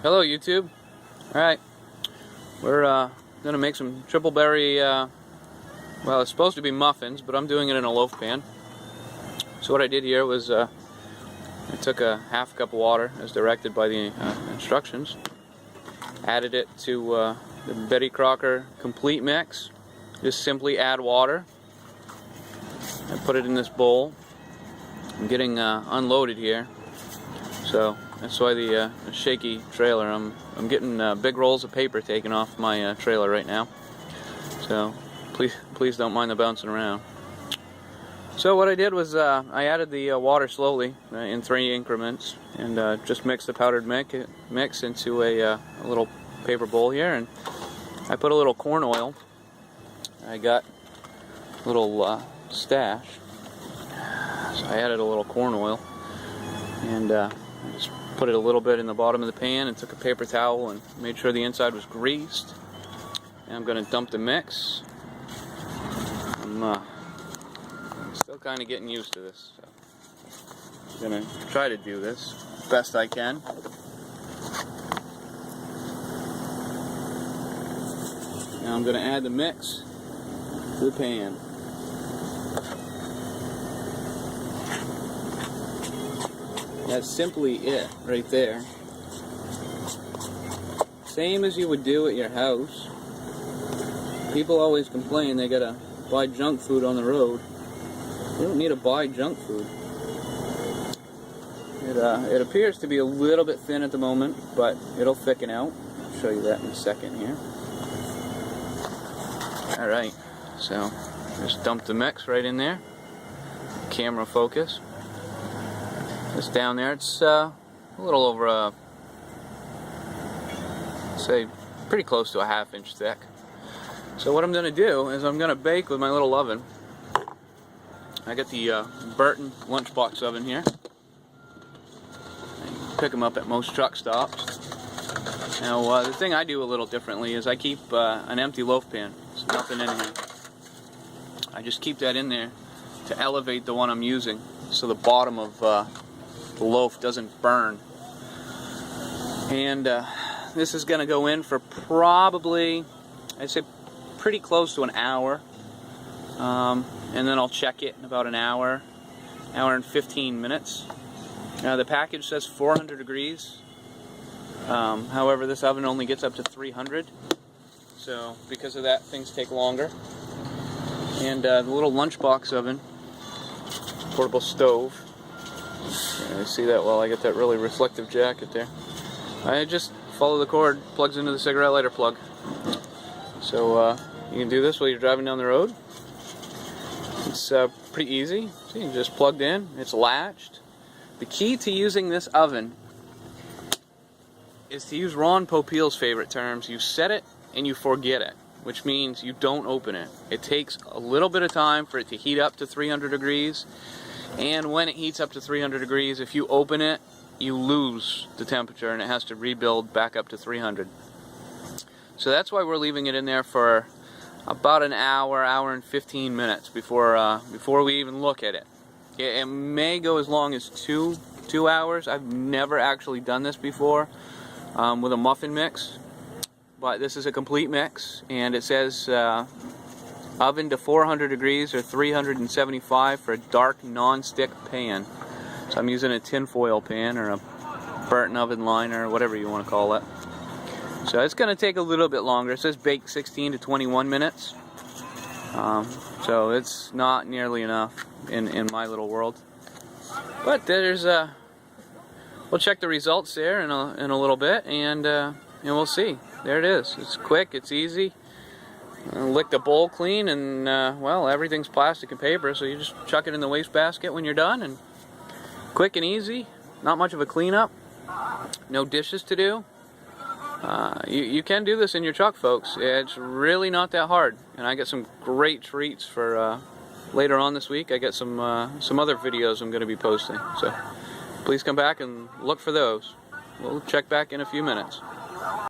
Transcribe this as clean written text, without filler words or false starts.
Hello YouTube. Alright, we're going to make some triple berry, well, it's supposed to be muffins, but I'm doing it in a loaf pan. So what I did here was I took a half cup of water as directed by the instructions, added it to the Betty Crocker complete mix. Just simply add water. I put it in this bowl. I'm getting unloaded here, so that's why the shaky trailer. I'm getting big rolls of paper taken off my trailer right now. So please don't mind the bouncing around. So what I did was I added the water slowly in 3 increments, and just mixed the powdered mix into a little paper bowl here, and I put a little corn oil. I got a little stash, so I added a little corn oil, and I just put it a little bit in the bottom of the pan and took a paper towel and made sure the inside was greased. And I'm going to dump the mix. I'm still kind of getting used to this, so I'm going to try to do this best I can. Now I'm going to add the mix to the pan. That's simply it right there. Same as you would do at your house. People always complain they gotta buy junk food on the road. You don't need to buy junk food. It appears to be a little bit thin at the moment, but it'll thicken out. I'll show you that in a second here. Alright, so just dump the mix right in there. Camera focus. This down there, it's a little over say pretty close to a 1/2 inch thick. So what I'm going to do is I'm going to bake with my little oven. I got the Burton lunchbox oven here. You pick them up at most truck stops. Now the thing I do a little differently is I keep an empty loaf pan. There's nothing in here. I just keep that in there to elevate the one I'm using, so the bottom of the loaf doesn't burn. And this is going to go in for probably, I'd say, pretty close to an hour. And then I'll check it in about an hour and 15 minutes. Now the package says 400 degrees. However, this oven only gets up to 300. So because of that, things take longer. And the little lunchbox oven, portable stove. I see that well. I got that really reflective jacket there. I just follow the cord, plugs into the cigarette lighter plug. So you can do this while you're driving down the road. It's pretty easy. So you can just plug in. It's latched. The key to using this oven is to use Ron Popeil's favorite terms. You set it and you forget it, which means you don't open it. It takes a little bit of time for it to heat up to 300 degrees. And when it heats up to 300 degrees, if you open it, you lose the temperature and it has to rebuild back up to 300. So that's why we're leaving it in there for about an hour and 15 minutes before we even look at it. It may go as long as two hours. I've never actually done this before with a muffin mix, but this is a complete mix, and it says oven to 400 degrees or 375 for a dark non-stick pan. So I'm using a tinfoil pan or a Burton oven liner, or whatever you want to call it. So it's going to take a little bit longer. It says bake 16 to 21 minutes. So it's not nearly enough in my little world. But there's we'll check the results there in a little bit, and we'll see. There it is. It's quick. It's easy. Lick the bowl clean, and well, everything's plastic and paper, so you just chuck it in the wastebasket when you're done, and quick and easy. Not much of a cleanup. No dishes to do. You can do this in your truck, folks. It's really not that hard, and I got some great treats for later on this week. I got some other videos I'm going to be posting, so please come back and look for those. We'll check back in a few minutes.